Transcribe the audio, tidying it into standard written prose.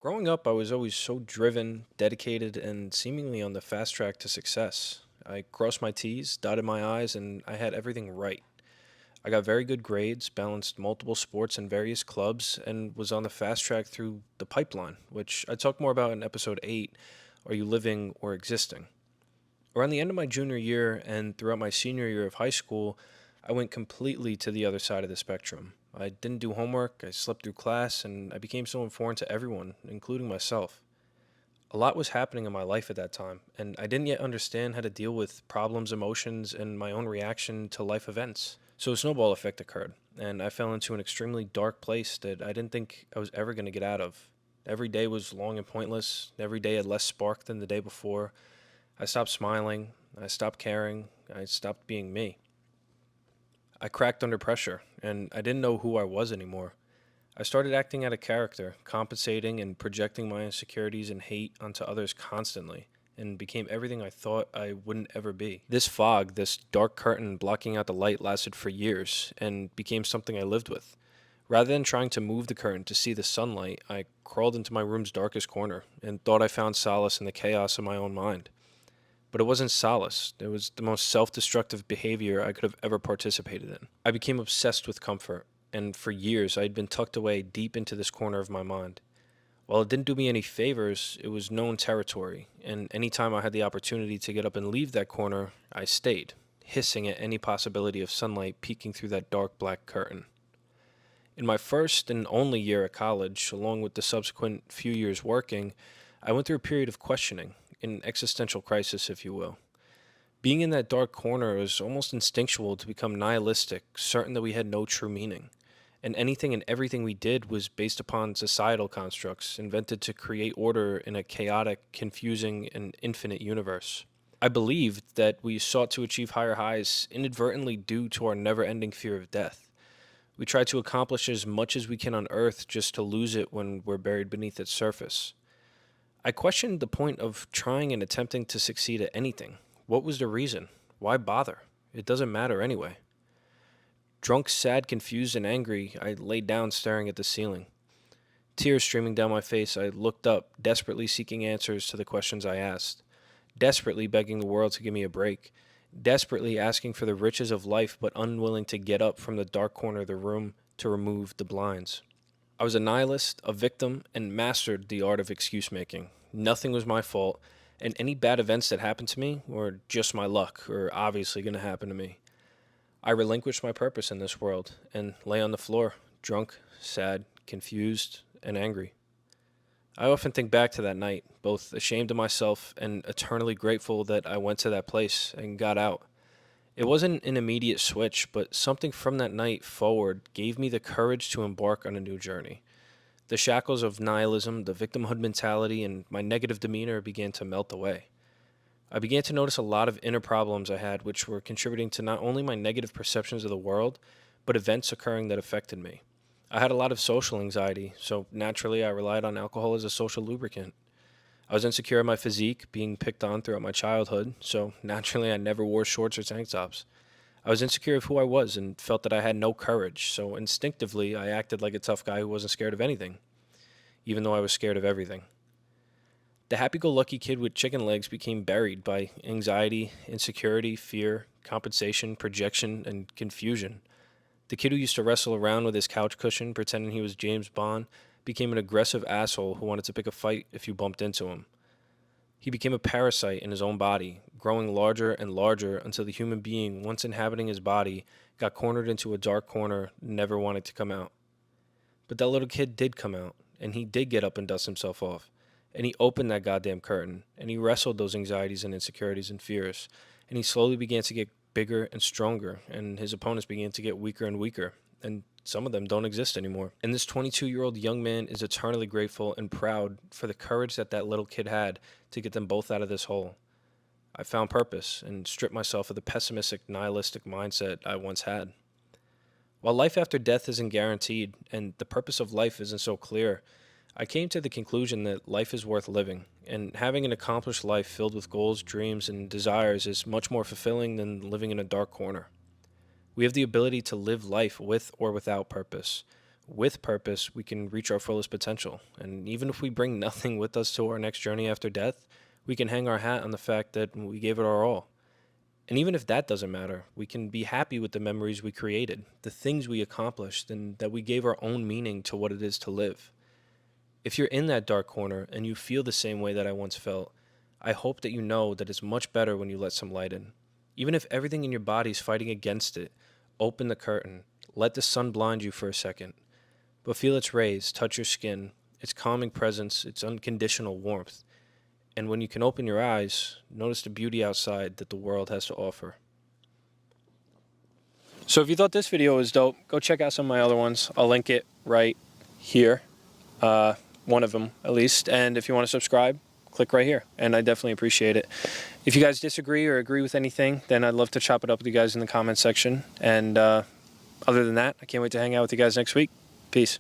Growing up, I was always so driven, dedicated, and seemingly on the fast track to success. I crossed my T's, dotted my I's, and I had everything right. I got very good grades, balanced multiple sports and various clubs, and was on the fast track through the pipeline, which I talk more about in episode 8, Are You Living or Existing? Around the end of my junior year and throughout my senior year of high school, I went completely to the other side of the spectrum. I didn't do homework, I slept through class, and I became so foreign to everyone, including myself. A lot was happening in my life at that time, and I didn't yet understand how to deal with problems, emotions, and my own reaction to life events. So a snowball effect occurred, and I fell into an extremely dark place that I didn't think I was ever going to get out of. Every day was long and pointless. Every day had less spark than the day before. I stopped smiling. I stopped caring. I stopped being me. I cracked under pressure, and I didn't know who I was anymore. I started acting out of character, compensating and projecting my insecurities and hate onto others constantly, and became everything I thought I wouldn't ever be. This fog, this dark curtain blocking out the light, lasted for years and became something I lived with. Rather than trying to move the curtain to see the sunlight, I crawled into my room's darkest corner and thought I found solace in the chaos of my own mind. But it wasn't solace. It was the most self destructive behavior I could have ever participated in. I became obsessed with comfort, and for years I had been tucked away deep into this corner of my mind. While it didn't do me any favors, it was known territory, and any time I had the opportunity to get up and leave that corner, I stayed, hissing at any possibility of sunlight peeking through that dark black curtain. In my first and only year at college, along with the subsequent few years working, I went through a period of questioning, an existential crisis, if you will. Being in that dark corner was almost instinctual to become nihilistic, certain that we had no true meaning. And anything and everything we did was based upon societal constructs invented to create order in a chaotic, confusing, and infinite universe. I believed that we sought to achieve higher highs inadvertently due to our never ending fear of death. We try to accomplish as much as we can on Earth just to lose it when we're buried beneath its surface. I questioned the point of trying and attempting to succeed at anything. What was the reason? Why bother? It doesn't matter anyway. Drunk, sad, confused, and angry, I lay down staring at the ceiling. Tears streaming down my face, I looked up, desperately seeking answers to the questions I asked. Desperately begging the world to give me a break. Desperately asking for the riches of life, but unwilling to get up from the dark corner of the room to remove the blinds. I was a nihilist, a victim, and mastered the art of excuse making. Nothing was my fault, and any bad events that happened to me were just my luck, or obviously going to happen to me. I relinquished my purpose in this world and lay on the floor, drunk, sad, confused, and angry. I often think back to that night, both ashamed of myself and eternally grateful that I went to that place and got out. It wasn't an immediate switch, but something from that night forward gave me the courage to embark on a new journey. The shackles of nihilism, the victimhood mentality, and my negative demeanor began to melt away. I began to notice a lot of inner problems I had, which were contributing to not only my negative perceptions of the world, but events occurring that affected me. I had a lot of social anxiety, so naturally I relied on alcohol as a social lubricant. I was insecure in my physique, being picked on throughout my childhood, so naturally I never wore shorts or tank tops. I was insecure of who I was and felt that I had no courage, so instinctively I acted like a tough guy who wasn't scared of anything, even though I was scared of everything. The happy go lucky kid with chicken legs became buried by anxiety, insecurity, fear, compensation, projection, and confusion. The kid who used to wrestle around with his couch cushion pretending he was James Bond became an aggressive asshole who wanted to pick a fight if you bumped into him. He became a parasite in his own body, growing larger and larger until the human being once inhabiting his body got cornered into a dark corner, never wanting to come out. But that little kid did come out, and he did get up and dust himself off. And he opened that goddamn curtain, and he wrestled those anxieties and insecurities and fears, and he slowly began to get bigger and stronger, and his opponents began to get weaker and weaker, and some of them don't exist anymore. And this 22-year-old young man is eternally grateful and proud for the courage that that little kid had to get them both out of this hole. I found purpose and stripped myself of the pessimistic, nihilistic mindset I once had. While life after death isn't guaranteed and the purpose of life isn't so clear, I came to the conclusion that life is worth living, and having an accomplished life filled with goals, dreams, and desires is much more fulfilling than living in a dark corner. We have the ability to live life with or without purpose. with purpose, we can reach our fullest potential. And even if we bring nothing with us to our next journey after death, we can hang our hat on the fact that we gave it our all. And even if that doesn't matter, we can be happy with the memories we created, the things we accomplished, and that we gave our own meaning to what it is to live. If you're in that dark corner and you feel the same way that I once felt, I hope that you know that it's much better when you let some light in. Even if everything in your body is fighting against it, open the curtain, let the sun blind you for a second. But feel its rays touch your skin, its calming presence, its unconditional warmth. And when you can open your eyes, notice the beauty outside that the world has to offer. So if you thought this video was dope, go check out some of my other ones. I'll link it right here, one of them at least. And if you want to subscribe, click right here. And I definitely appreciate it. If you guys disagree or agree with anything, then I'd love to chop it up with you guys in the comment section. And other than that, I can't wait to hang out with you guys next week. Peace.